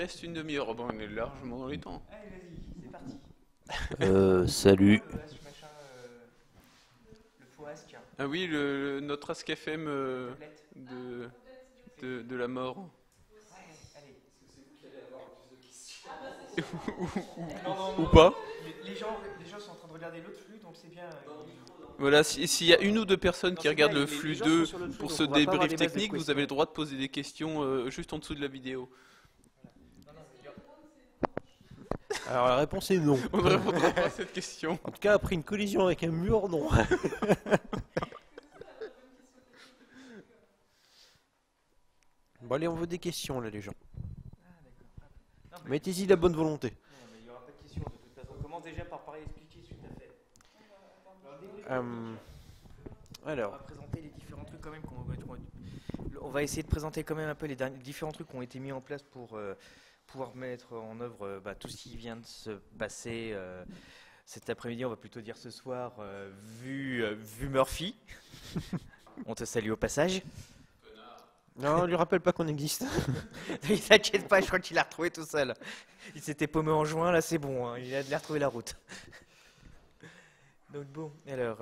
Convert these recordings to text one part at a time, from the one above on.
reste une demi-heure. Oh, ben, on est largement dans les temps. Allez, vas-y, c'est parti. Salut. Machin, le foasque, Ah oui, notre Ask FM tablette. de la mort. Ouais, allez. ou, Non, non, ou non. pas. Les gens sont en train de regarder l'autre flux, donc c'est bien. Voilà, s'il y a une ou deux personnes Non, qui c'est bien, regardent le les flux gens 2 sont sur l'autre flux, pour donc ce on va pas avoir débrief des masses de technique, vous questions. avez le droit de poser des questions juste en dessous de la vidéo. Alors la réponse est non. On ne répondra pas à cette question. En tout cas, après une collision avec un mur, non. Bon allez, on veut des questions là les gens. Ah, d'accord. Non, mais Mettez-y la bonne volonté. non, mais il n'y aura pas de questions de toute façon. On commence déjà par parler, expliquer ce que tu as fait. On Alors, va présenter les différents trucs quand même on va essayer de présenter quand même un peu les différents trucs qui ont été mis en place pour pouvoir mettre en œuvre tout ce qui vient de se passer cet après-midi, on va plutôt dire ce soir, vu Murphy. On te salue au passage. non, lui rappelle pas qu'on existe. Ne t'inquiète pas, je crois qu'il a retrouvé tout seul. Il s'était paumé en juin, là c'est bon, hein, il a retrouvé la route. Donc bon, alors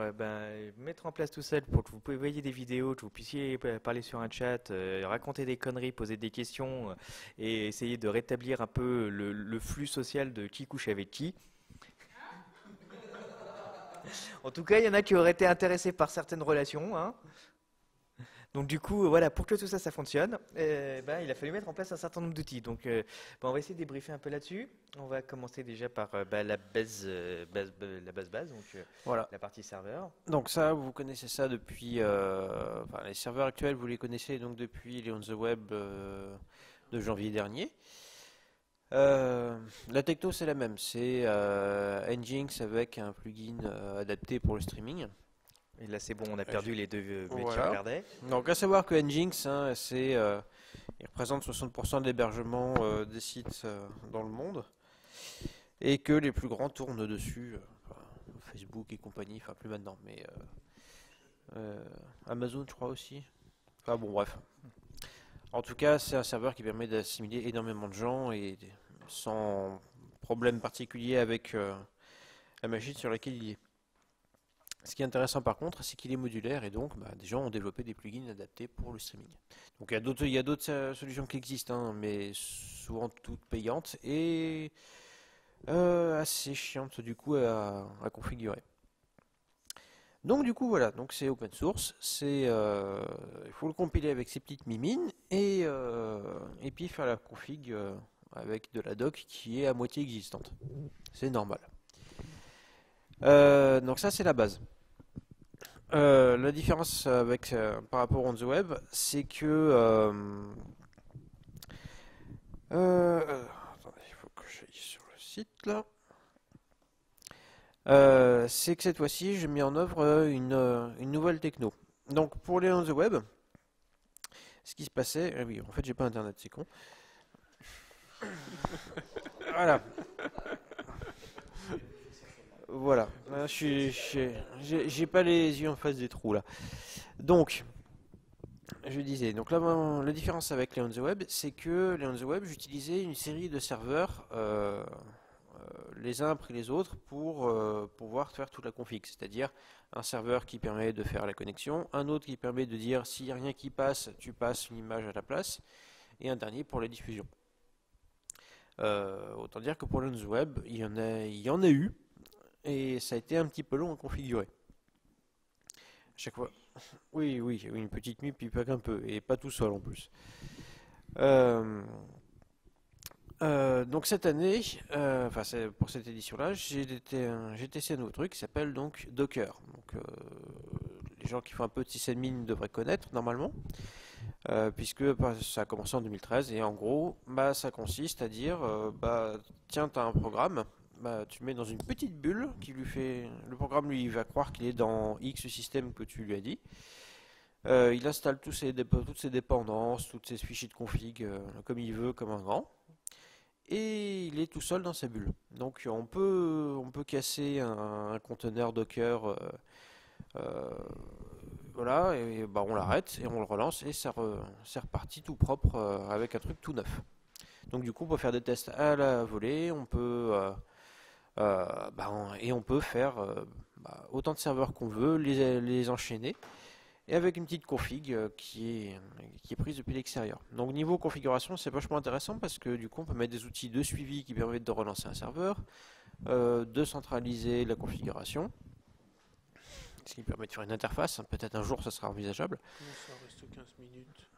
mettre en place tout ça pour que vous voyez des vidéos, que vous puissiez parler sur un chat, raconter des conneries, poser des questions et essayer de rétablir un peu le flux social de qui couche avec qui. En tout cas, il y en a qui auraient été intéressés par certaines relations, hein. Donc du coup, voilà, pour que tout ça, ça fonctionne, il a fallu mettre en place un certain nombre d'outils. Donc on va essayer de débriefer un peu là-dessus. On va commencer déjà par la base, donc Voilà. la partie serveur. Donc ça, vous connaissez ça depuis... enfin, les serveurs actuels, vous les connaissez donc depuis les On The Web de janvier dernier. La techno, c'est la même. C'est Nginx avec un plugin adapté pour le streaming. Et là, c'est bon, on a perdu les deux mecs qui Voilà. regardaient. Donc à savoir que Nginx, hein, il représente 60% de l'hébergement des sites dans le monde et que les plus grands tournent dessus, Facebook et compagnie, enfin plus maintenant, mais Amazon je crois aussi. Enfin bon bref. En tout cas c'est un serveur qui permet d'assimiler énormément de gens et sans problème particulier avec la machine sur laquelle il est. Ce qui est intéressant par contre, c'est qu'il est modulaire et donc des gens ont développé des plugins adaptés pour le streaming. Donc il y a d'autres solutions qui existent, hein, mais souvent toutes payantes et assez chiantes du coup à configurer. Donc du coup voilà, donc c'est open source, il faut le compiler avec ses petites mimines et puis faire la config avec de la doc qui est à moitié existante. C'est normal. Donc ça c'est la base. La différence avec par rapport à On The Web, c'est que attendez, il faut que j'aille sur le site là. C'est que cette fois-ci, j'ai mis en œuvre une nouvelle techno. Donc pour les On The Web, ce qui se passait, ah oui, en fait j'ai pas internet, c'est con. Voilà. Voilà, là, j'ai pas les yeux en face des trous là. Donc, je disais, donc là, la différence avec les On The Web, c'est que les On The Web, j'utilisais une série de serveurs les uns après les autres pour pouvoir faire toute la config. C'est-à-dire un serveur qui permet de faire la connexion, un autre qui permet de dire s'il n'y a rien qui passe, tu passes une image à la place, et un dernier pour la diffusion. Autant dire que pour les On The Web, il y en a eu. Et ça a été un petit peu long à configurer. Chaque fois. Oui, une petite nuit, puis pas qu'un peu, et pas tout seul en plus. Donc cette année, pour cette édition-là, j'ai testé un nouveau truc qui s'appelle donc Docker. Donc les gens qui font un peu de sysadmin devraient connaître normalement, puisque ça a commencé en 2013 et en gros, ça consiste à dire, tiens, tu as un programme. Tu le mets dans une petite bulle qui lui fait. Le programme lui va croire qu'il est dans X système que tu lui as dit. Il installe toutes ses dépendances, toutes ses fichiers de config comme il veut, comme un grand. Et il est tout seul dans sa bulle. Donc on peut casser un conteneur Docker. Voilà, et on l'arrête et on le relance et c'est reparti tout propre avec un truc tout neuf. Donc du coup, on peut faire des tests à la volée, et on peut faire autant de serveurs qu'on veut, les enchaîner, et avec une petite config qui est prise depuis l'extérieur. Donc niveau configuration, c'est vachement intéressant parce que du coup, on peut mettre des outils de suivi qui permettent de relancer un serveur, de centraliser la configuration, ce qui permet de faire une interface. Peut-être un jour, ça sera envisageable. Comment ça reste 15 minutes?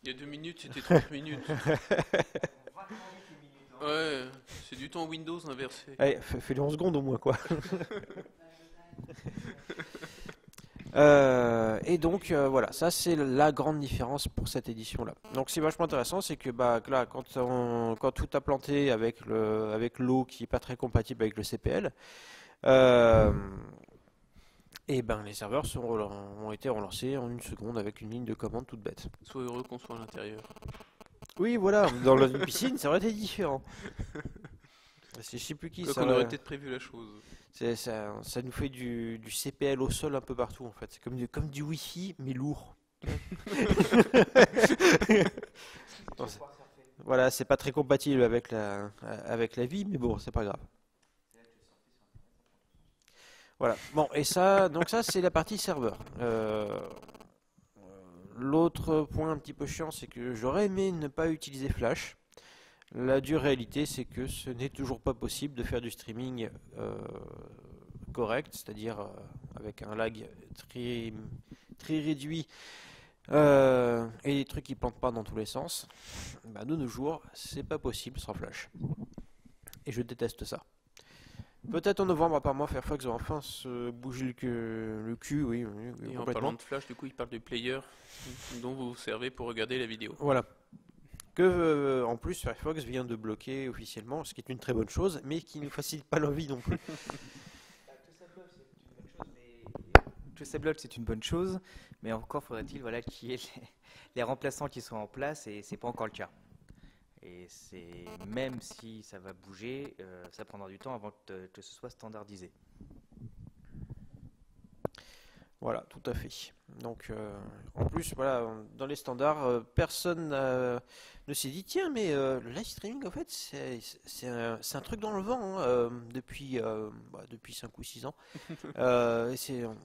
Il y a 2 minutes, c'était 30 minutes. Ouais, c'est du temps Windows inversé. Allez, fais-le en secondes au moins, quoi. Et donc voilà, ça c'est la grande différence pour cette édition-là. Donc c'est vachement intéressant, c'est que là, quand tout a planté avec l'eau qui est pas très compatible avec le CPL, et ben les serveurs ont été relancés en une seconde avec une ligne de commande toute bête. Sois heureux qu'on soit à l'intérieur. Oui, voilà, dans une piscine, ça aurait été différent. Je sais plus qui Quoi ça. qu'on aurait peut-être prévu la chose. Ça nous fait du CPL au sol un peu partout en fait. C'est comme du Wi-Fi mais lourd. Non, voilà, c'est pas très compatible avec la vie, mais bon, c'est pas grave. Voilà. Bon, et donc ça c'est la partie serveur. L'autre point un petit peu chiant, c'est que j'aurais aimé ne pas utiliser Flash. La dure réalité, c'est que ce n'est toujours pas possible de faire du streaming correct, c'est-à-dire avec un lag très, très réduit et des trucs qui plantent pas dans tous les sens. De nos jours, c'est pas possible sans Flash. Et je déteste ça. Peut-être en novembre, apparemment, Firefox va enfin se bouger le cul, oui, Et en complètement. parlant de Flash, du coup, il parle du player dont vous vous servez pour regarder la vidéo. Voilà. En plus, Firefox vient de bloquer officiellement, ce qui est une très bonne chose, mais qui ne nous facilite pas la vie non plus. Traceable, c'est une bonne chose, mais encore faudrait-il qu'il y ait les remplaçants qui soient en place, et c'est pas encore le cas. Et c'est même si ça va bouger, ça prendra du temps avant que ce soit standardisé. Voilà, tout à fait. Donc, en plus, voilà, dans les standards, personne ne s'est dit, tiens, mais le live streaming, en fait, c'est un truc dans le vent depuis 5 ou 6 ans. Ils sont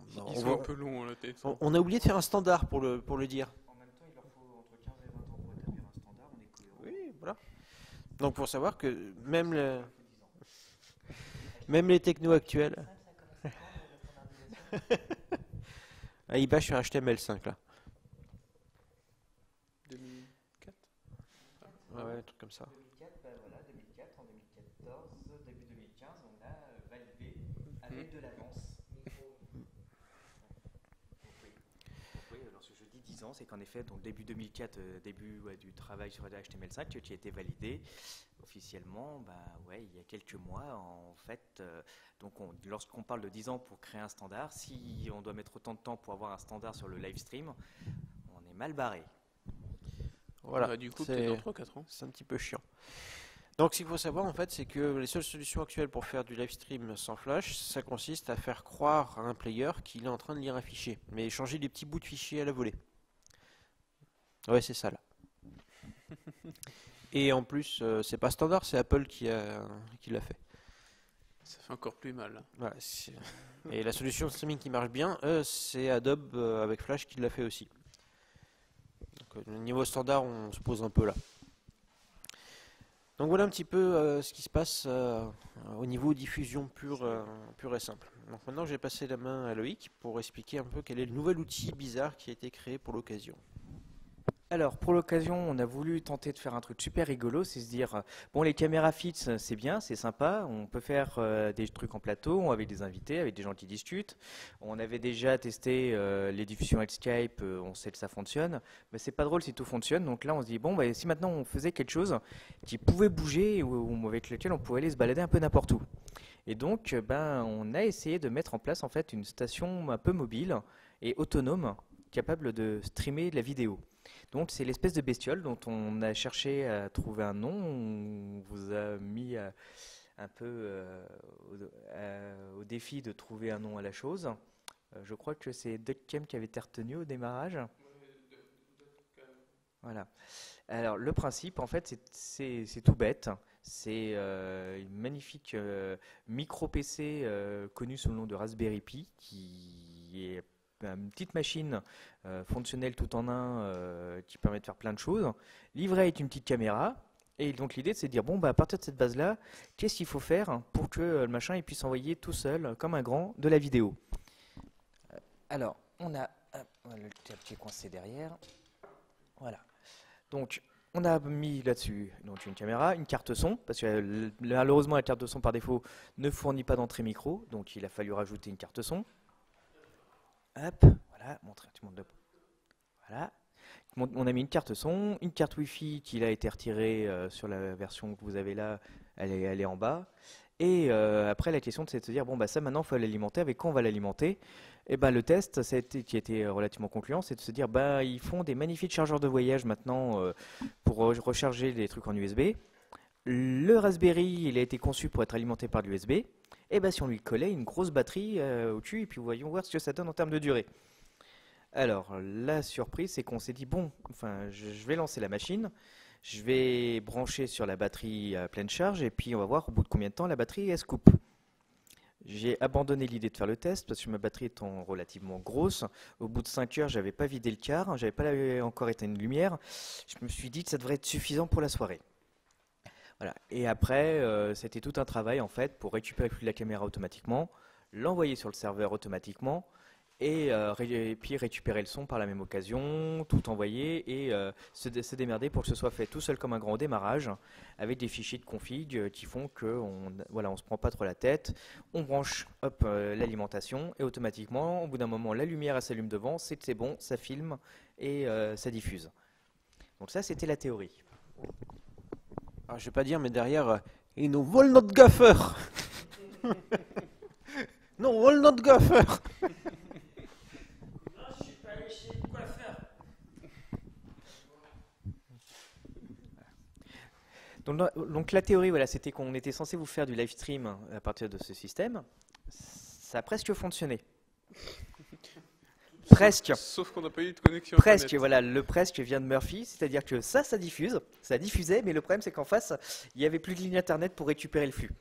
un peu longs à la tête. On a oublié de faire un standard pour le dire. En même temps, il leur faut entre 15 et 20 ans pour établir un standard, on est cohérent. Oui, voilà. Donc, pour savoir que même les technos actuels. Ah, il bâche sur HTML5 là. 2004 Ouais, un truc comme ça. 2004, en 2014, début 2015, on a validé avec de l'avance. Oui, lorsque je dis 10 ans, c'est qu'en effet, donc début 2004, début du travail sur HTML5 qui a été validé officiellement, il y a quelques mois, en fait. Lorsqu'on parle de 10 ans pour créer un standard, si on doit mettre autant de temps pour avoir un standard sur le live stream, on est mal barré. Voilà. Du coup, peut-être dans 3-4 ans. C'est un petit peu chiant. Donc, ce qu'il faut savoir, en fait, c'est que les seules solutions actuelles pour faire du live stream sans flash, ça consiste à faire croire à un player qu'il est en train de lire un fichier, mais changer des petits bouts de fichier à la volée. Ouais, c'est ça là. Et en plus, c'est pas standard, c'est Apple qui l'a fait. Ça fait encore plus mal. Voilà, et la solution de streaming qui marche bien, c'est Adobe avec Flash qui l'a fait aussi. Donc, niveau standard, on se pose un peu là. Donc voilà un petit peu ce qui se passe au niveau diffusion pure et simple. Donc maintenant, j'ai passé la main à Loïc pour expliquer un peu quel est le nouvel outil bizarre qui a été créé pour l'occasion. Alors, pour l'occasion, on a voulu tenter de faire un truc super rigolo, c'est se dire, bon, les caméras fixes, c'est bien, c'est sympa, on peut faire des trucs en plateau, avec des invités, avec des gens qui discutent. On avait déjà testé les diffusions avec Skype, on sait que ça fonctionne, mais c'est pas drôle si tout fonctionne. Donc là, on se dit, bon, si maintenant on faisait quelque chose qui pouvait bouger ou avec lequel on pouvait aller se balader un peu n'importe où. Et donc, on a essayé de mettre en place en fait une station un peu mobile et autonome, capable de streamer de la vidéo. Donc c'est l'espèce de bestiole dont on a cherché à trouver un nom. On vous a mis un peu au défi de trouver un nom à la chose. Je crois que c'est DuckCam qui avait été retenu au démarrage. Voilà. Alors, le principe, en fait, c'est tout bête. C'est une magnifique micro PC connue sous le nom de Raspberry Pi, qui est une petite machine fonctionnelle tout en un qui permet de faire plein de choses. Livrée avec une petite caméra. Et donc l'idée, c'est de dire, bon, bah, à partir de cette base-là, qu'est-ce qu'il faut faire pour que le machin il puisse envoyer tout seul, comme un grand, de la vidéo. Alors, on a le petit coincé derrière. Voilà. Donc, on a mis là-dessus donc une caméra, une carte son, parce que malheureusement la carte de son par défaut ne fournit pas d'entrée micro, donc il a fallu rajouter une carte son. Hop, voilà, montre, tu montes de... Voilà. On a mis une carte son, une carte Wi-Fi qui a été retirée sur la version que vous avez là, elle est en bas. Et après la question c'est de se dire, bon bah ça maintenant il faut l'alimenter, avec quoi on va l'alimenter? Et ben le test qui a été relativement concluant, c'est de se dire, bah ils font des magnifiques chargeurs de voyage maintenant pour recharger les trucs en USB. Le Raspberry, il a été conçu pour être alimenté par l'USB. Et ben si on lui collait une grosse batterie au-dessus, et puis voyons voir ce que ça donne en termes de durée. Alors, la surprise, c'est qu'on s'est dit, bon, enfin, je vais lancer la machine, je vais brancher sur la batterie à pleine charge, et puis on va voir au bout de combien de temps la batterie, elle se coupe. J'ai abandonné l'idée de faire le test, parce que ma batterie étant relativement grosse, au bout de 5 heures, j'avais pas vidé le quart, j'avais pas encore éteint une lumière, je me suis dit que ça devrait être suffisant pour la soirée. Voilà. Et après, c'était tout un travail, en fait, pour récupérer la caméra automatiquement, l'envoyer sur le serveur automatiquement, et puis récupérer le son par la même occasion, tout envoyer et se démerder pour que ce soit fait tout seul comme un grand au démarrage, avec des fichiers de config qui font que voilà, on se prend pas trop la tête, on branche l'alimentation et automatiquement, au bout d'un moment, la lumière elle s'allume devant, c'est bon, ça filme et ça diffuse. Donc ça, c'était la théorie. Alors, je vais pas dire, mais derrière, ils nous volent notre gaffeur. Non, on vole notre gaffeur. Donc la théorie, voilà, c'était qu'on était censé vous faire du live stream à partir de ce système. Ça a presque fonctionné. Presque. Sauf qu'on n'a pas eu de connexion Presque, Internet. voilà, le presque vient de Murphy, c'est-à-dire que ça diffuse, ça diffusait, mais le problème c'est qu'en face, il n'y avait plus de ligne internet pour récupérer le flux.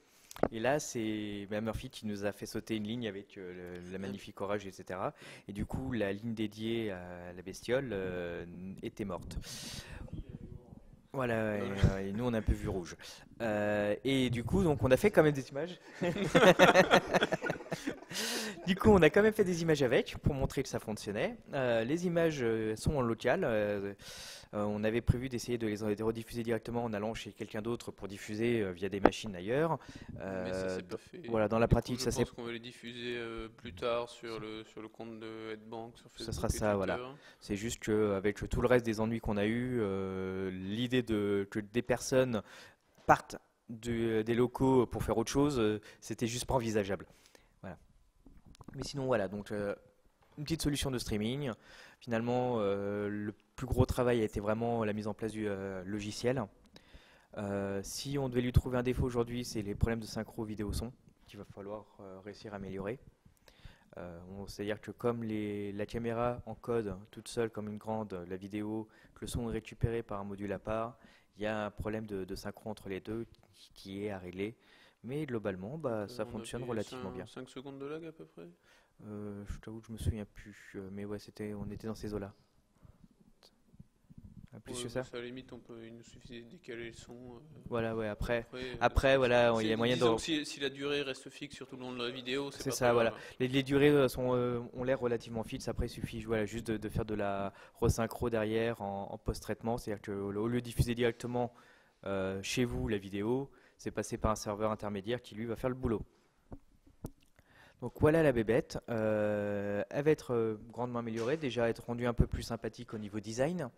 Et là, c'est Murphy qui nous a fait sauter une ligne avec la magnifique orage, etc. Et du coup, la ligne dédiée à la bestiole était morte. Voilà, et nous on a un peu vu rouge. Et du coup, donc on a fait quand même des images. Du coup, on a quand même fait des images avec pour montrer que ça fonctionnait. Les images sont en local. On avait prévu d'essayer de les rediffuser directement en allant chez quelqu'un d'autre pour diffuser via des machines ailleurs. Mais ça s'est pas fait. Voilà, dans la Du coup, pratique, ça je s'est. pense qu'on va les diffuser plus tard sur le compte de Headbank, sur Facebook. Ça sera et ça, Twitter. voilà. C'est juste qu'avec tout le reste des ennuis qu'on a eu, l'idée que des personnes partent des locaux pour faire autre chose, c'était juste pas envisageable. Voilà. Mais sinon, voilà, donc une petite solution de streaming. Finalement, le plus gros travail a été vraiment la mise en place du logiciel. Si on devait lui trouver un défaut aujourd'hui, c'est les problèmes de synchro vidéo-son qu'il va falloir réussir à améliorer. C'est-à-dire que comme la caméra encode toute seule comme une grande la vidéo, que le son est récupéré par un module à part, il y a un problème de synchro entre les deux qui est à régler. Mais globalement, bah, ça On fonctionne avait relativement bien. 5 secondes de lag à peu près. Je t'avoue que je me souviens plus, mais ouais, on était dans ces eaux-là. Plus que ça. À la limite, il nous suffisait de décaler le son. Voilà, ouais, après parce voilà, que il y a moyen de. disons que si la durée reste fixe sur tout le long de la vidéo, c'est C'est pas ça, très voilà. grave. Les durées ont l'air relativement fixes. Après, il suffit voilà, juste de faire de la resynchro derrière en post-traitement. C'est-à-dire qu'au lieu de diffuser directement chez vous la vidéo, c'est passé par un serveur intermédiaire qui lui va faire le boulot. Donc voilà la bébête. Elle va être grandement améliorée, déjà être rendue un peu plus sympathique au niveau design.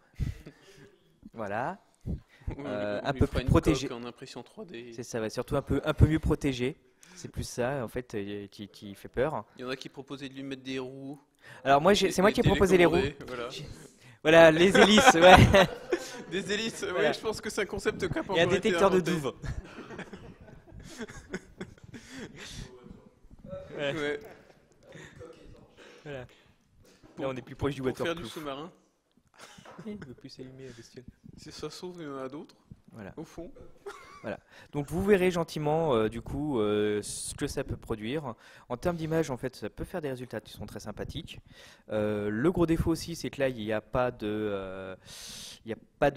Voilà. Un peu plus protégée. En impression 3D. C'est ça, va surtout un peu mieux protégé. C'est plus ça en fait qui fait peur. Il y en a qui proposaient de lui mettre des roues. Alors moi, c'est moi qui ai proposé les roues. Voilà. Voilà, les hélices, ouais. Des hélices, Voilà. ouais, je pense que c'est un concept qui a pas Et un encore été détecteur de inventé. douve. Ouais. Voilà. Là, on est plus proche du Pour faire du waterproof. sous-marin. Il ne veut plus s'allumer la bestiole. Si ça se trouve, il y en a d'autres, Voilà. au fond. Donc vous verrez gentiment du coup ce que ça peut produire. En termes d'image, en fait, ça peut faire des résultats qui sont très sympathiques. Le gros défaut aussi, c'est que là, il n'y a pas de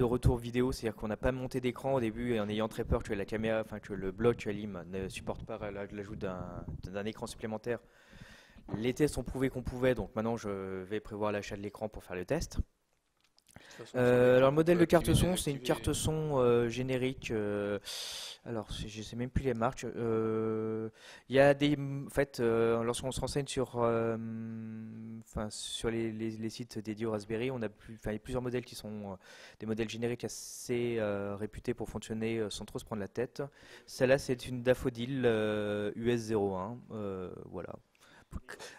retour vidéo, c'est-à-dire qu'on n'a pas monté d'écran au début et en ayant très peur que la caméra, enfin que le bloc Alim ne supporte pas l'ajout d'un écran supplémentaire. Les tests ont prouvé qu'on pouvait, donc maintenant je vais prévoir l'achat de l'écran pour faire le test. De toute façon, ça Alors le modèle de carte activer, son, c'est une désactiver. carte son générique. Alors je sais même plus les marques. Il y a des, en fait, lorsqu'on se renseigne sur, enfin, sur les sites dédiés au Raspberry, on a enfin, il y a plusieurs modèles qui sont des modèles génériques assez réputés pour fonctionner sans trop se prendre la tête. Celle-là, c'est une Daffodil US01, voilà.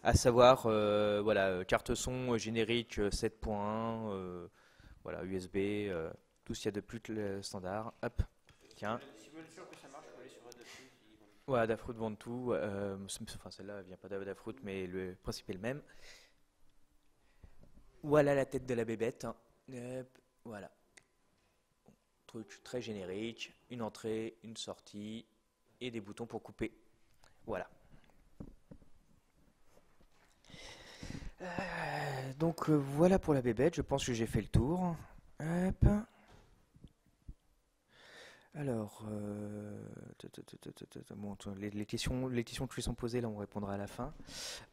À savoir, voilà, carte son générique 7.1. Voilà, USB, tout ce qu'il y a de plus que le standard. Hop, tiens. Si vous êtes sûr que ça marche, vous allez sur Adafruit. Ouais, Adafruit vend tout. Enfin, celle-là, elle vient pas d'Adafruit, mais le principe est le même. Voilà la tête de la bébête. Hop, voilà. Truc très générique. Une entrée, une sortie et des boutons pour couper. Voilà. Donc voilà pour la bébête, je pense que j'ai fait le tour. Hop. Alors, bon, les questions qui lui sont posées, là, on répondra à la fin.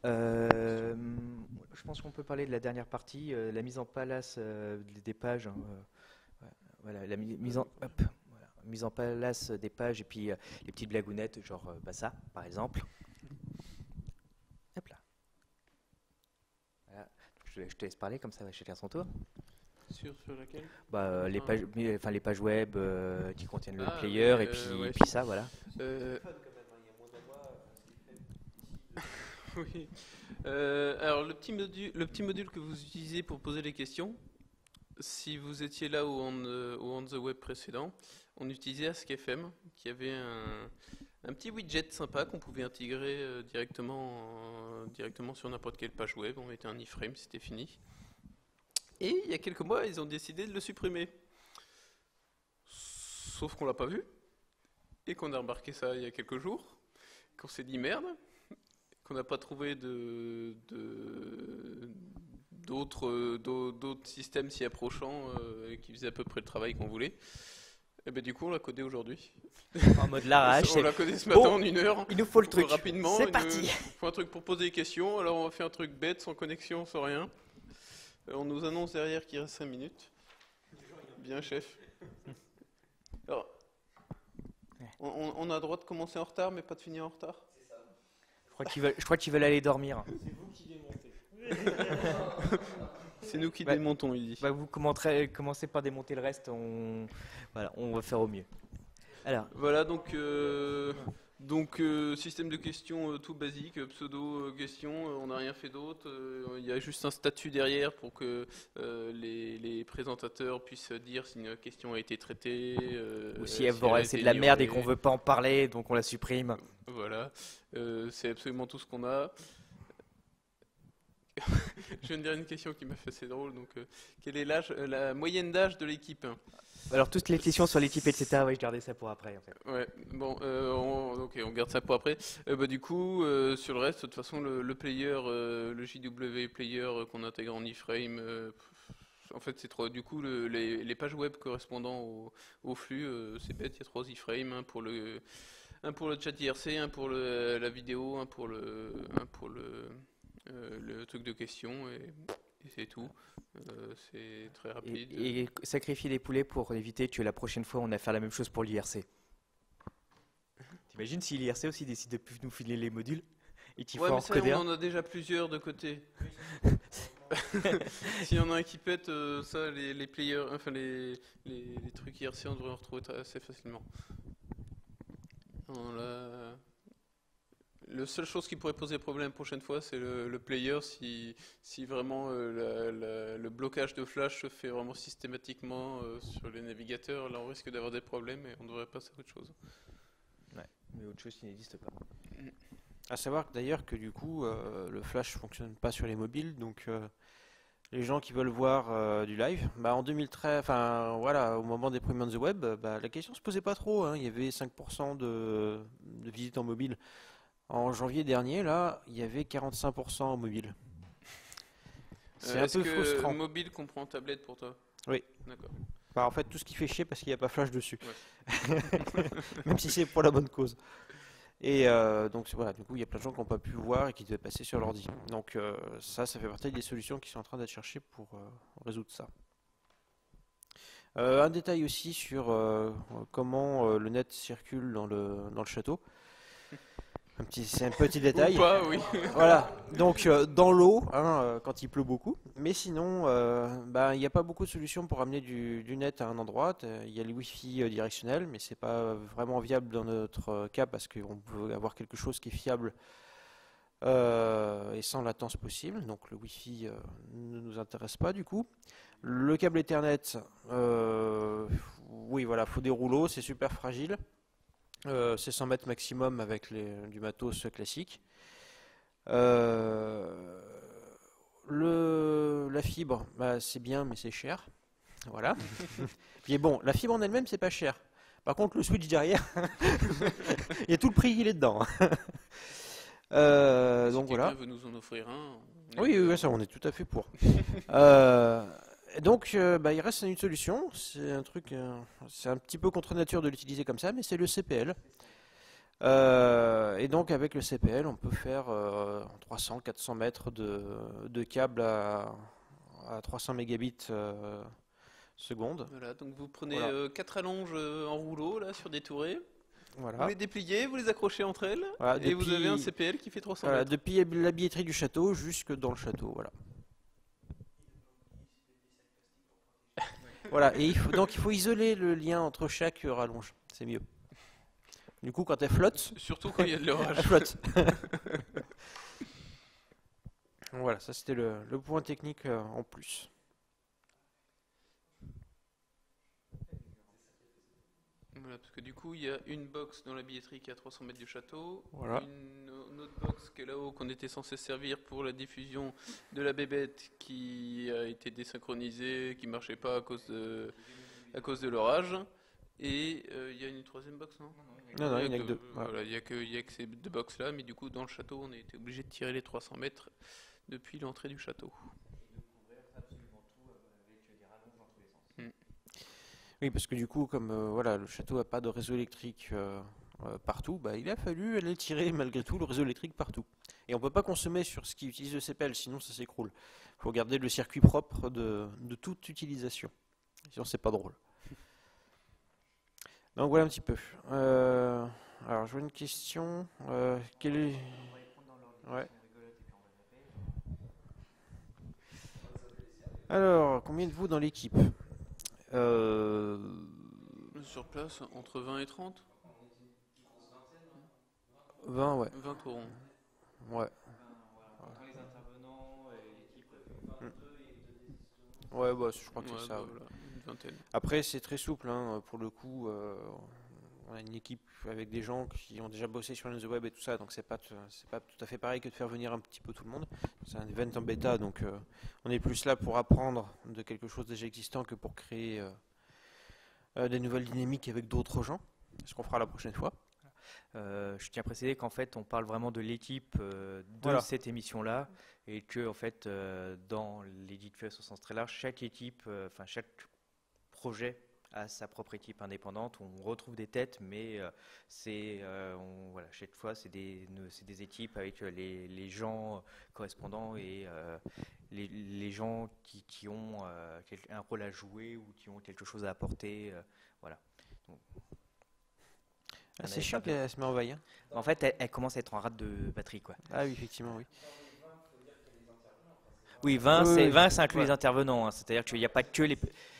Je pense qu'on peut parler de la dernière partie, la mise en place des pages. Hein, voilà, la mise en, hop, voilà, mise en place des pages et puis les petites blagounettes, genre bah ça, par exemple. Hop là. Voilà. Je te laisse parler comme ça, chacun son tour. Sur laquelle? Bah, les pages, enfin, les pages web qui contiennent le Ah, player oui, et puis, ouais. et puis ça, voilà. Oui. Alors le petit module que vous utilisez pour poser les questions, si vous étiez là au On the Web précédent, on utilisait Ask.fm qui avait un petit widget sympa qu'on pouvait intégrer directement sur n'importe quelle page web. On mettait un iframe, c'était fini. Et il y a quelques mois, ils ont décidé de le supprimer. Sauf qu'on l'a pas vu et qu'on a remarqué ça il y a quelques jours, qu'on s'est dit merde, qu'on n'a pas trouvé d'autres systèmes s'y approchant qui faisaient à peu près le travail qu'on voulait. Et ben du coup on l'a codé aujourd'hui. En mode l'arrache. On l'a codé ce matin Bon, en 1 heure. il nous faut le truc. Rapidement. C'est Il parti. nous faut un truc pour poser des questions. Alors on va faire un truc bête, sans connexion, sans rien. On nous annonce derrière qu'il reste 5 minutes. Bien chef. Alors, on a le droit de commencer en retard mais pas de finir en retard. Je crois qu'ils veulent aller dormir. C'est nous qui Bah, démontons, il dit. Bah, vous commencez par démonter le reste. Voilà, on va faire au mieux. Alors, Voilà, donc système de questions tout basique, pseudo questions, on n'a rien fait d'autre. Il y a juste un statut derrière pour que les présentateurs puissent dire si une question a été traitée. ou si elle si elle a c'est été de la merde et ignorée. qu'on veut pas en parler, donc on la supprime. Voilà, c'est absolument tout ce qu'on a. Je viens de dire une question qui m'a fait assez drôle. Donc, quel est la moyenne d'âge de l'équipe? Alors toutes les questions sur l'équipe, etc. Ouais, je gardais ça pour après. En fait. Ouais, bon, ok, on garde ça pour après. Bah, du coup, sur le reste, de toute façon, le player, le JW player qu'on intègre en iframe, en fait, c'est trop. Du coup, les pages web correspondant au flux, c'est bête, il y a 3 iframes, un pour le chat IRC, un pour la vidéo, un pour le truc de questions, et c'est tout. C'est très rapide. Et sacrifier les poulets pour éviter que la prochaine fois on a à faire la même chose pour l'IRC. T'imagines si l'IRC aussi décide de plus nous filer les modules et qu'il Ouais, faut en mais ça, recoder on un. en a déjà plusieurs de côté. S'il y en a un qui pète, ça, les players, enfin les trucs IRC, on devrait en retrouver assez facilement. Non, là, la seule chose qui pourrait poser problème la prochaine fois, c'est le player, si vraiment le blocage de flash se fait vraiment systématiquement sur les navigateurs, là on risque d'avoir des problèmes et on devrait passer à autre chose. Ouais, mais autre chose qui n'existe pas. À savoir d'ailleurs que du coup, le flash fonctionne pas sur les mobiles, donc les gens qui veulent voir du live, bah en 2013, enfin voilà, au moment des Premium on the Web, bah, la question se posait pas trop, hein. Il y avait 5% de visites en mobile. En janvier dernier, là, il y avait 45% en mobile. C'est un Est-ce peu que frustrant. mobile comprend tablette pour toi? Oui. D'accord. Bah, en fait, tout ce qui fait chier parce qu'il n'y a pas Flash dessus. Ouais. Même si c'est pour la bonne cause. Et donc voilà, du coup, il y a plein de gens qui n'ont pas pu voir et qui devaient passer sur l'ordi. Donc ça fait partie des solutions qui sont en train d'être cherchées pour résoudre ça. Un détail aussi sur comment le net circule dans le château. C'est un petit détail. Ou pas, oui. Voilà, donc dans l'eau, hein, quand il pleut beaucoup. Mais sinon, bah, il n'y a pas beaucoup de solutions pour amener du net à un endroit. Il y a le Wi-Fi directionnel, mais c'est pas vraiment viable dans notre cas parce qu'on veut avoir quelque chose qui est fiable et sans latence possible. Donc le Wi-Fi ne nous intéresse pas du coup. Le câble Ethernet, oui, voilà, faut des rouleaux, c'est super fragile. C'est 100 mètres maximum avec du matos classique. La fibre, bah, c'est bien, mais c'est cher. Voilà. Puis bon, la fibre en elle-même, c'est pas cher. Par contre, le switch derrière, il y a tout le prix, il est dedans. Si Donc quelqu'un voilà. veut nous en offrir un, Oui, ça, on est tout à fait pour. Donc, bah, il reste une solution. C'est un truc, c'est un petit peu contre nature de l'utiliser comme ça, mais c'est le CPL. Et donc, avec le CPL, on peut faire 300-400 mètres de câble à 300 mégabits seconde. Voilà, donc vous prenez Voilà. 4 allonges en rouleau là sur des tourées, vous Voilà. les dépliez, vous les accrochez entre elles, Voilà, et vous avez un CPL qui fait 300 voilà, mètres. depuis la billetterie du château jusque dans le château. Voilà. Voilà, et donc il faut isoler le lien entre chaque rallonge, c'est mieux. Du coup, quand elle flotte, Surtout quand il y a de l'orage. elle flotte. Voilà, ça c'était le point technique en plus. Voilà, parce que du coup, il y a une box dans la billetterie qui est à 300 mètres du château, Voilà. une autre box qui est là-haut qu'on était censé servir pour la diffusion de la bébête qui a été désynchronisée, qui marchait pas à cause de l'orage. Et il y a une troisième box, non? Non, il n'y en a que deux. deux. Voilà. Voilà, il y a que ces deux box là, mais du coup, dans le château, on a été obligé de tirer les 300 mètres depuis l'entrée du château. Mm. Oui, parce que du coup, comme voilà, le château n'a pas de réseau électrique partout, bah, il a fallu aller tirer malgré tout le réseau électrique partout. Et on ne peut pas consommer sur ce qui utilise le CPL, sinon ça s'écroule. Il faut garder le circuit propre de toute utilisation. Sinon, c'est pas drôle. Donc voilà un petit peu. Alors, je vois une question. Quel est... Ouais. Alors, combien de vous dans l'équipe? Sur place, entre 20 et 30? 20, ouais. 20 au rond. Ouais. Entre les intervenants et l'équipe. Ouais, bah, je crois que Ouais, c'est ça. bah Ouais. voilà, une vingtaine. Après, c'est très souple, hein, pour le coup. On a une équipe avec des gens qui ont déjà bossé sur the web et tout ça, donc c'est pas tout à fait pareil que de faire venir un petit peu tout le monde. C'est un event en bêta, donc on est plus là pour apprendre de quelque chose déjà existant que pour créer des nouvelles dynamiques avec d'autres gens. Ce qu'on fera la prochaine fois. Je tiens à préciser qu'en fait, on parle vraiment de l'équipe de Voilà. cette émission-là, et que en fait, dans l'Edit FS au sens très large, chaque équipe, enfin chaque projet a sa propre équipe indépendante. On retrouve des têtes, mais voilà, chaque fois, c'est des équipes avec les gens correspondants et les gens qui ont un rôle à jouer ou qui ont quelque chose à apporter. Voilà. Donc, C'est chiant qu'elle se met en veille. Hein. en fait, elle commence à être en rate de batterie, quoi. Ah oui, effectivement, oui. Oui, 20, Oui, c'est oui. 20, ça inclut les Ouais. intervenants, hein. C'est-à-dire qu'il n'y a pas que les...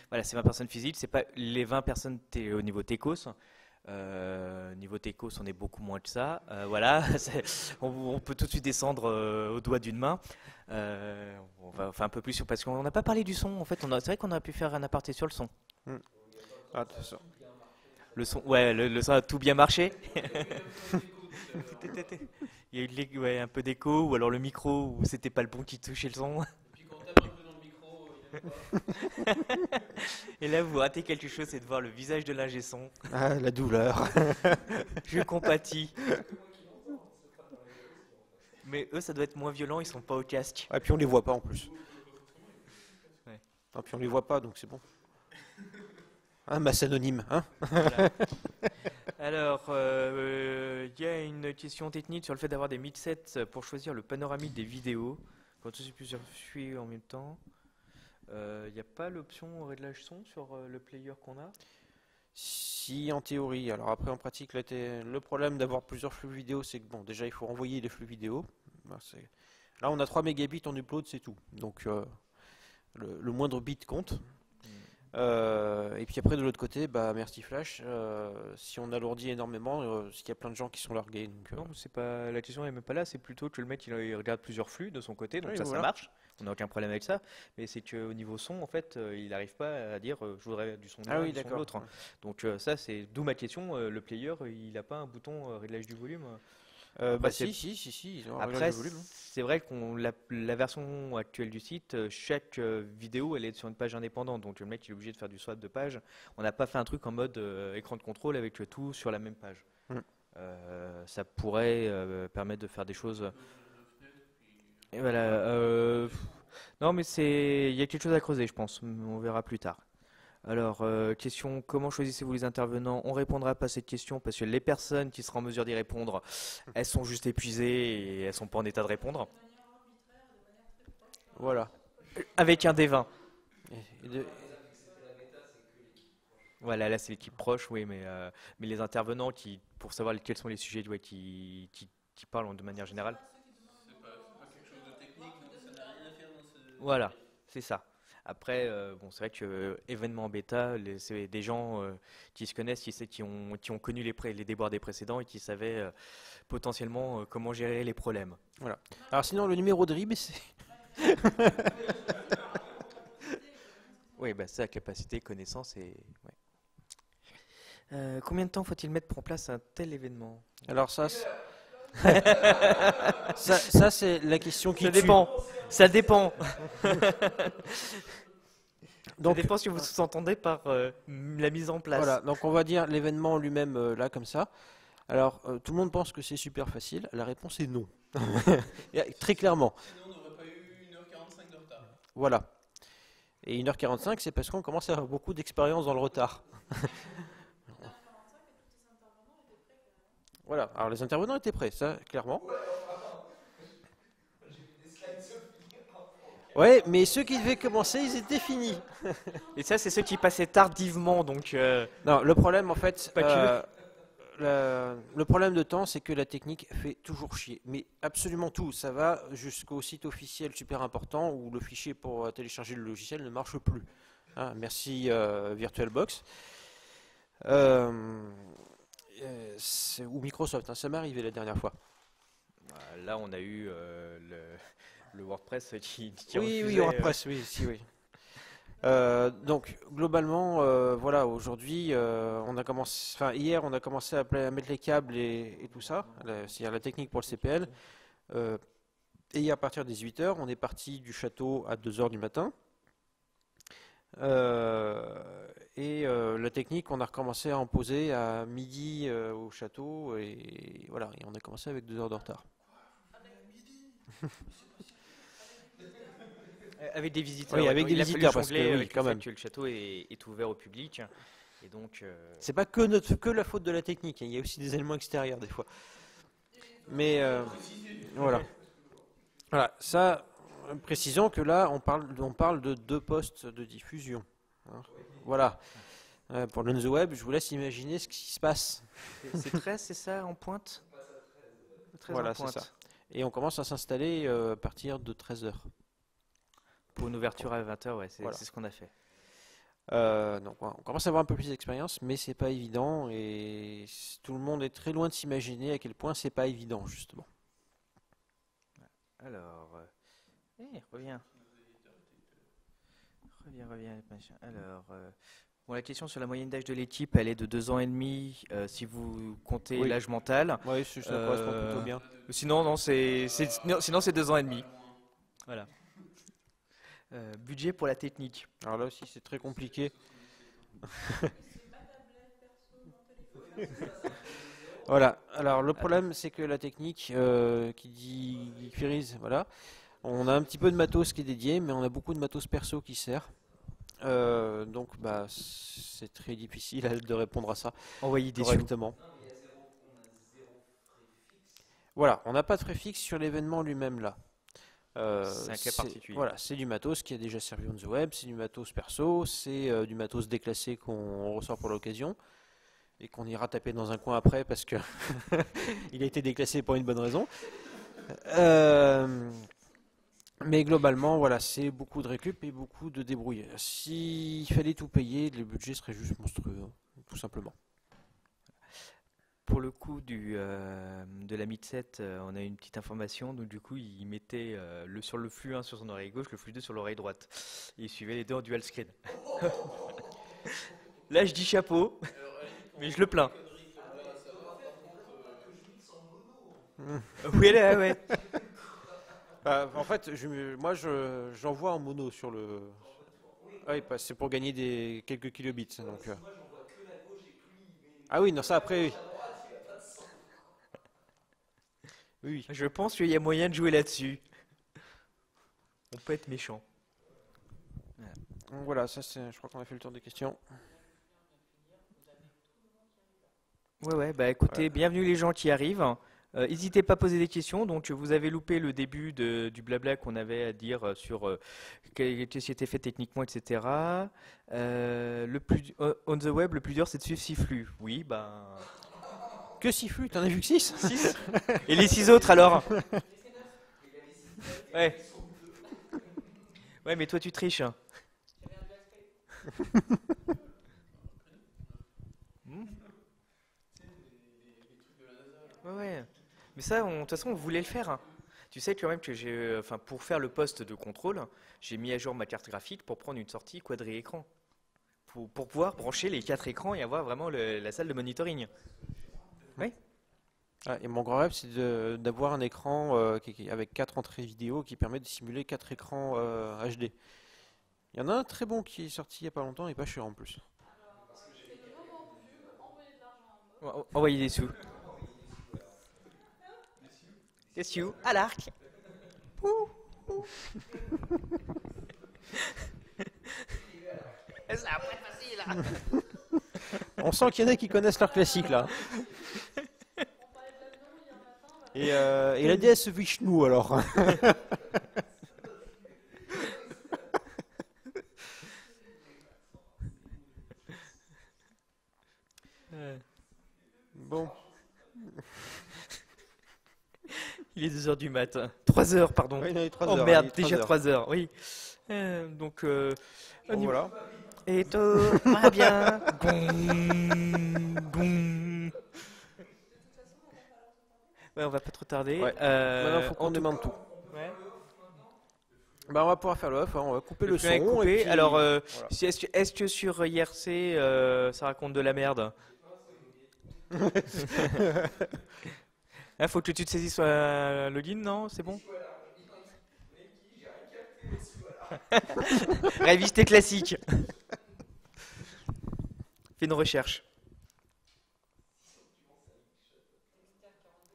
Voilà, c'est 20 personnes physiques, c'est pas les 20 personnes au niveau TECOS. Niveau TECOS, on est beaucoup moins que ça. Voilà, on peut tout de suite descendre au doigt d'une main. On va faire un peu plus sur... Parce qu'on n'a pas parlé du son, en fait. C'est vrai qu'on aurait pu faire un aparté sur le son. Ah, de toute façon. Le son, ouais, le son a tout bien marché. Il y a eu un peu d'écho, ou alors le micro, où c'était pas le bon qui touchait le son. Puis quand on tape un peu dans le micro Et là, vous ratez quelque chose, c'est de voir le visage de l'ingé son. Ah, la douleur. Je compatis. Mais eux, ça doit être moins violent, ils sont pas au casque. Et puis on les voit pas en plus. Ouais. Et puis on les voit pas, donc c'est bon. Un masse anonyme, hein. Voilà. Alors, il y a une question technique sur le fait d'avoir des mixsets pour choisir le panoramique des vidéos. Quand on suit plusieurs flux en même temps. Il n'y a pas l'option réglage son sur le player qu'on a? Si, en théorie. Alors après, en pratique, le problème d'avoir plusieurs flux vidéo, c'est que bon, déjà, il faut envoyer les flux vidéo. Ben, là, on a 3 mégabits en upload, c'est tout. Donc, le moindre bit compte. Et puis après, de l'autre côté, bah, merci Flash. Si on alourdit énormément, il y a plein de gens qui sont largués. Donc, Non, c'est pas la question est même pas là, c'est plutôt que le mec il regarde plusieurs flux de son côté, donc Oui, ça voilà. marche. On n'a aucun problème avec ça, mais c'est qu'au niveau son, en fait, il n'arrive pas à dire je voudrais du son de Ah l'un, oui, du son de d'accord. l'autre. Hein. Donc ça, c'est d'où ma question. Le player, il n'a pas un bouton réglage du volume. Bah, c'est- si, ils ont un Après, réglage de volume, hein. c'est vrai qu'on la version actuelle du site, chaque vidéo, elle est sur une page indépendante, donc le mec il est obligé de faire du swap de page. On n'a pas fait un truc en mode écran de contrôle avec tout sur la même page. Mm. Ça pourrait permettre de faire des choses. Et voilà. Non, mais il y a quelque chose à creuser, je pense. On verra plus tard. Alors, question, comment choisissez-vous les intervenants? On répondra pas à cette question parce que les personnes qui seront en mesure d'y répondre, elles sont juste épuisées et elles sont pas en état de répondre. Voilà. Avec un D20. Et de- Voilà, là c'est l'équipe proche, oui, mais les intervenants pour savoir quels sont les sujets ouais, qui parlent de manière générale. C'est pas quelque chose de technique, donc ça n'a rien à faire dans ce. Voilà, c'est ça. Après, bon, c'est vrai que événement bêta, c'est des gens qui se connaissent, qui ont connu les déboires des précédents et qui savaient potentiellement comment gérer les problèmes. voilà. Alors sinon, le numéro de RIB, c'est... Oui, bah ça, capacité, connaissance et. Ouais. Combien de temps faut-il mettre pour en place un tel événement? Alors ça, ça c'est la question qui Ça tue. dépend. Ça dépend. Donc, Ça dépend si vous s'entendez par la mise en place. voilà, donc on va dire l'événement lui-même là comme ça. Alors tout le monde pense que c'est super facile. La réponse est non. Très clairement. Sinon, on n'aurait pas eu 1h45 de retard. Voilà. Et 1h45, c'est parce qu'on commence à avoir beaucoup d'expérience dans le retard. Voilà. Alors les intervenants étaient prêts, ça, clairement. Ouais, mais ceux qui devaient commencer, ils étaient finis. Et ça, c'est ceux qui passaient tardivement, donc. Non, le problème en fait, Pas le problème de temps, c'est que la technique fait toujours chier. Mais absolument tout. Ça va jusqu'au site officiel super important où le fichier pour télécharger le logiciel ne marche plus. Hein, merci VirtualBox. Ou Microsoft, hein, ça m'est arrivé la dernière fois. Là, on a eu le WordPress qui Oui, refusait, WordPress, oui, si, oui. Donc globalement, voilà, aujourd'hui, on a commencé, enfin hier, on a commencé à mettre les câbles et tout ça, c'est-à-dire la technique pour le CPL. Et à partir des 18h, on est parti du château à 2h du matin. La technique, on a recommencé à en poser à midi au château et voilà, et on a commencé avec 2 heures de retard. avec des visiteurs. Oui, ouais, avec donc des il a fallu visiteurs, parce que jongler oui, avec quand le fait même. que le château est ouvert au public. Et donc, C'est pas que la faute de la technique, hein, il y a aussi des éléments extérieurs des fois. Mais voilà. Voilà, ça, précisons que là, on parle de 2 postes de diffusion. Hein. Voilà. Pour le web, je vous laisse imaginer ce qui se passe. c'est 13, c'est ça, en pointe 13 Voilà, en c'est pointe. ça. Et on commence à s'installer à partir de 13h. Pour une ouverture à 20h, ouais, c'est Voilà. ce qu'on a fait. Donc voilà, on commence à avoir un peu plus d'expérience, mais c'est pas évident et tout le monde est très loin de s'imaginer à quel point c'est pas évident justement. Alors, reviens. Reviens, machin. Alors, bon, la question sur la moyenne d'âge de l'équipe, elle est de 2 ans et demi, si vous comptez Oui. l'âge mental. Oui, ça correspond plutôt bien. Sinon, non, sinon c'est 2 ans et demi. Voilà. Budget pour la technique. Alors là aussi, c'est très compliqué. Voilà. Alors le problème, c'est que la technique qui dit Geekfreeze, voilà, on a un petit peu de matos qui est dédié, mais on a beaucoup de matos perso qui sert. Donc bah c'est très difficile de répondre à ça Envoyer des sous. correctement. Voilà, on n'a pas de frais fixe sur l'événement lui-même là. C'est un cas particulier. Voilà, c'est du matos qui a déjà servi on the web, c'est du matos perso, c'est du matos déclassé qu'on ressort pour l'occasion et qu'on ira taper dans un coin après parce que il a été déclassé pour une bonne raison. Mais globalement, voilà, c'est beaucoup de récup et beaucoup de débrouille. S'il fallait tout payer, le budget serait juste monstrueux, tout simplement. Pour le coup de la Midset, on a une petite information. Donc du coup, il mettait sur le flux 1 sur son oreille gauche, le flux 2 sur l'oreille droite. Et il suivait les deux en dual screen. Là, je dis chapeau, mais je le plains. Oui, là, ouais. En fait, moi, j'envoie en mono sur le. Ah oui, c'est pour gagner quelques kilobits. Donc, ah oui, non, ça après, oui. Oui. Je pense qu'il y a moyen de jouer là-dessus. On peut être méchant. Donc voilà, je crois qu'on a fait le tour des questions. Ouais, bah écoutez, bienvenue les gens qui arrivent. N'hésitez pas à poser des questions. Donc, vous avez loupé le début du blabla qu'on avait à dire sur qu'est-ce qui était fait techniquement, etc. On the web, le plus dur, c'est de suivre 6 flux. Oui, ben. Que 6 flux? T'en as vu que 6? 6. Et les 6 autres alors? Ouais. Ouais, mais toi, tu triches. Ouais. Mais ça, de toute façon, on voulait le faire, hein. Tu sais quand même que pour faire le poste de contrôle, j'ai mis à jour ma carte graphique pour prendre une sortie quadri-écran. Pour pouvoir brancher les 4 écrans et avoir vraiment la salle de monitoring. Oui. Ah, et mon grand rêve, c'est d'avoir un écran avec 4 entrées vidéo qui permet de simuler 4 écrans HD. Il y en a un très bon qui est sorti il n'y a pas longtemps et pas cher en plus. Envoyez des sous. Yes, you, à l'arc. Ça va pas être facile, là. On sent qu'il y en a qui connaissent leur classique là. Et la déesse Vishnu alors. Bon. Il est 2h du matin. 3h, pardon. Oui, non, il est 3 Oh heures, merde, il est 3 déjà heures. 3h, oui. Donc, Bon, voilà. et tout va bien. Boum, boum. Ouais, on va pas trop tarder. Ouais. Maintenant, faut qu'on demande tout. Ouais. Bah, on va pouvoir faire le off, hein, on va couper le flux est son. coupé. Et puis, Alors, voilà. est-ce que sur IRC, ça raconte de la merde? Faut que tu te saisisses un login, non? C'est bon? Révise tes classiques. Fais une recherche.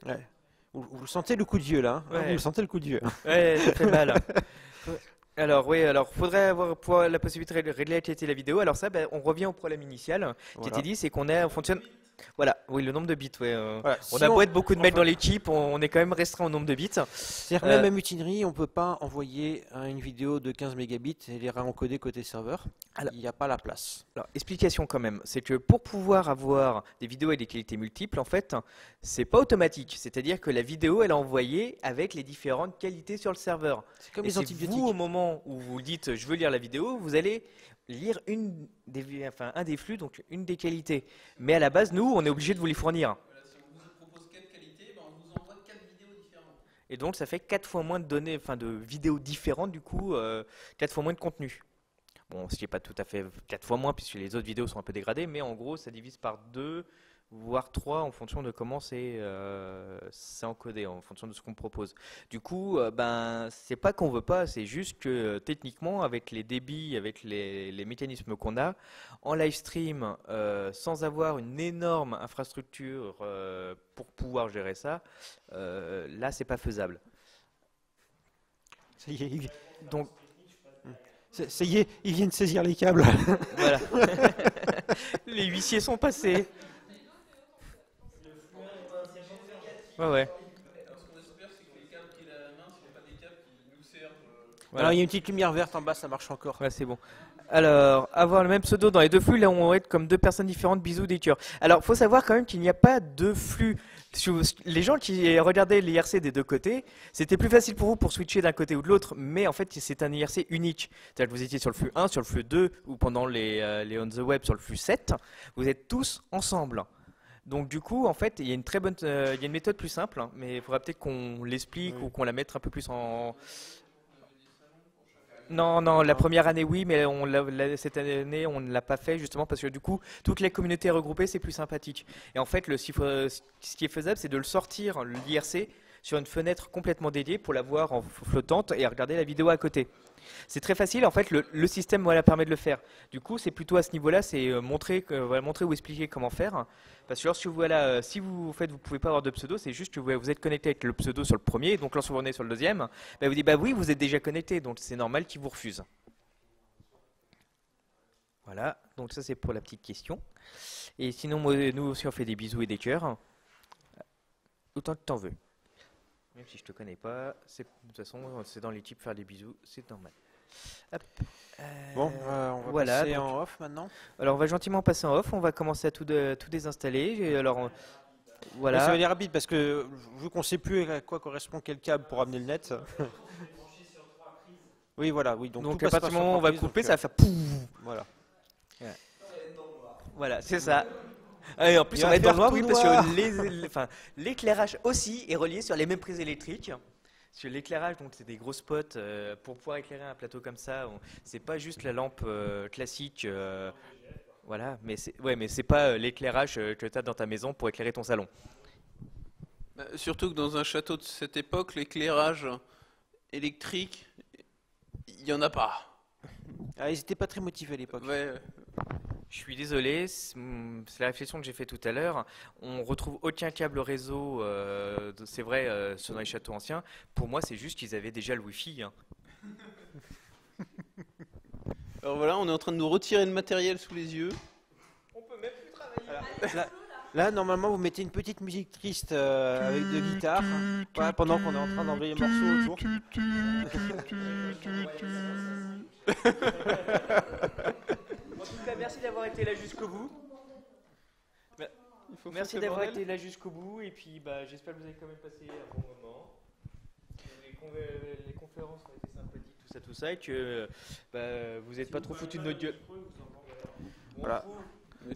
Ouais. Vous sentez le coup de vieux là, hein. Ouais. Vous sentez le coup de vieux. Ouais, ça fait mal. Alors, oui, faudrait avoir la possibilité de régler la vidéo. Alors ça, on revient au problème initial qui Voilà. était dit, c'est on fonctionne. Voilà, oui, le nombre de bits, ouais. Voilà. On a Sinon, beau être beaucoup de mails enfin, dans l'équipe, on est quand même restreint au nombre de bits. c'est-à-dire que même à Mutinerie, on ne peut pas envoyer une vidéo de 15 mégabits et les réencoder côté serveur. Alors- Il n'y a pas la place. Alors, explication quand même, c'est que pour pouvoir avoir des vidéos avec des qualités multiples, en fait, c'est pas automatique. C'est-à-dire que la vidéo, elle est envoyée avec les différentes qualités sur le serveur. C'est comme Et les c'est antibiotiques. vous, au moment où vous dites je veux lire la vidéo, vous allez lire un des flux, donc une des qualités. Mais à la base, nous, on est obligé de vous les fournir. Voilà, si on vous propose 4 qualités, on vous envoie 4 vidéos différentes. Et donc, ça fait 4 fois moins de données, de vidéos différentes, du coup, 4 fois moins de contenu. Bon, ce qui n'est pas tout à fait 4 fois moins, puisque les autres vidéos sont un peu dégradées, mais en gros, ça divise par 2, voire 3 en fonction de comment c'est encodé, en fonction de ce qu'on propose. Du coup, ben, c'est pas qu'on veut pas, c'est juste que techniquement, avec les débits, avec les mécanismes qu'on a, en live stream, sans avoir une énorme infrastructure pour pouvoir gérer ça, là, c'est pas faisable. Ça y est, Donc, ça y est, ils viennent saisir les câbles. voilà. Les huissiers sont passés. Ouais, ouais. Ce qu'on espère, c'est que les câbles qu'il a à la main, ce ne sont pas des câbles qui nous servent. Voilà. Alors il y a une petite lumière verte en bas, ça marche encore. Ouais, c'est bon. Alors, avoir le même pseudo dans les deux flux, là on va être comme deux personnes différentes, bisous des tueurs. Alors, faut savoir quand même qu'il n'y a pas de flux. Les gens qui regardaient l'IRC des deux côtés, c'était plus facile pour vous pour switcher d'un côté ou de l'autre, mais en fait c'est un IRC unique. C'est-à-dire que vous étiez sur le flux 1, sur le flux 2, ou pendant les on the web sur le flux 7, vous êtes tous ensemble. Donc du coup, en fait, il y a une très bonne, il y a une méthode plus simple, hein, mais il faudra peut-être qu'on l'explique ou qu'on la mette un peu plus en... Non, non, la première année oui, mais cette année on ne l'a pas fait justement parce que du coup toutes les communautés regroupées c'est plus sympathique. Et en fait ce qui est faisable c'est de le sortir l'IRC sur une fenêtre complètement dédiée pour la voir en flottante et regarder la vidéo à côté. C'est très facile, en fait le système voilà, permet de le faire. Du coup c'est plutôt à ce niveau-là, c'est montrer ou expliquer comment faire. Parce que lorsque si vous pouvez pas avoir de pseudo, c'est juste que vous êtes connecté avec le pseudo sur le premier, donc lorsque vous revenez sur le deuxième, bah vous dites bah oui vous êtes déjà connecté, donc c'est normal qu'il vous refuse. Voilà, donc ça c'est pour la petite question. Et sinon nous aussi on fait des bisous et des cœurs. Autant que t'en veux. Même si je te connais pas, de toute façon c'est dans l'équipe faire des bisous, c'est normal. Hop. Bon, on va passer en off maintenant. Alors on va gentiment passer en off, on va commencer à tout désinstaller. Et alors voilà. Ça va aller rapide parce que vu qu'on ne sait plus à quoi correspond quel câble pour amener le net. Oui, voilà, oui. Donc à partir du moment où on va couper, ça va faire pouf. Voilà. Ouais. Voilà, c'est ça. Et en plus, Il on va va être dans le faire noir, tout oui, parce noir. que l'éclairage aussi est relié sur les mêmes prises électriques. Sur l'éclairage, donc c'est des gros spots pour pouvoir éclairer un plateau comme ça. C'est pas juste la lampe classique, voilà, mais c'est pas l'éclairage que tu as dans ta maison pour éclairer ton salon. Surtout que dans un château de cette époque, l'éclairage électrique, il n'y en a pas. Ah, ils n'étaient pas très motivés à l'époque. Ouais. Je suis désolé, c'est la réflexion que j'ai faite tout à l'heure. On retrouve aucun câble réseau, c'est vrai, dans les châteaux anciens. Pour moi, c'est juste qu'ils avaient déjà le Wi-Fi. Hein. Alors voilà, on est en train de nous retirer le matériel sous les yeux. On peut même plus travailler. Là, normalement, vous mettez une petite musique triste avec de guitare pendant qu'on est en train d'enlever les morceaux autour. En tout cas, merci d'avoir été là jusqu'au bout. Merci d'avoir été là jusqu'au bout. Et puis, j'espère que vous avez quand même passé un bon moment. Les conférences ont été sympathiques, tout ça. Et que vous n'êtes pas trop foutus de notre gueule. Voilà.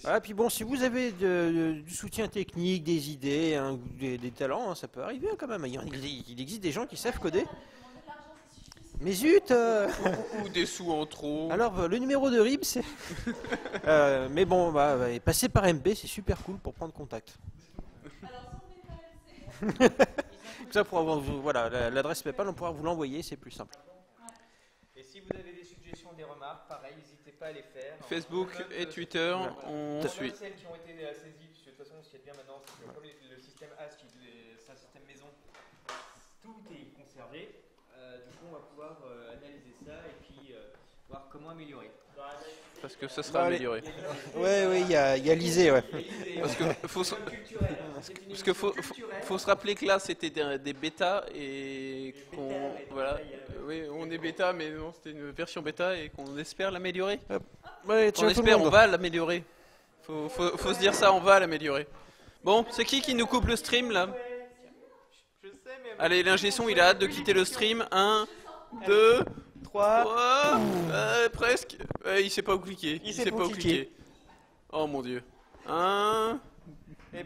Ah, puis bon, si vous avez du soutien technique, des idées, hein, des talents, hein, ça peut arriver quand même. Il existe des gens qui savent coder. Mais zut Ou des sous en trop. Alors, le numéro de RIB, c'est... mais bon, passer par MP, c'est super cool pour prendre contact. Ça, pour avoir, voilà, l'adresse PayPal, on pourra vous l'envoyer, c'est plus simple. Et si vous avez des suggestions, des remarques, pareil, n'hésitez pas à les faire. Facebook et Twitter, on suit. Celles qui ont été saisies, parce que de toute façon, ce qui est bien maintenant, c'est que comme le système AS, c'est un système maison, tout est conservé. Du coup, on va pouvoir analyser ça et puis voir comment améliorer. Parce que ça sera amélioré. Ouais, il y a l'ISée, ouais. Parce que faut se rappeler que là c'était des bêtas et qu'on voilà, oui on est bêta mais non c'était une version bêta et qu'on espère l'améliorer. Ouais, On espère, on va l'améliorer. Faut se dire ça, on va l'améliorer. Bon, c'est qui nous coupe le stream là? Allez, l'ingé son, il a hâte de quitter le stream. 1, 2, 3, presque. Il sait pas où cliquer. Il sait pas où cliquer. Oh mon dieu. 1, 2.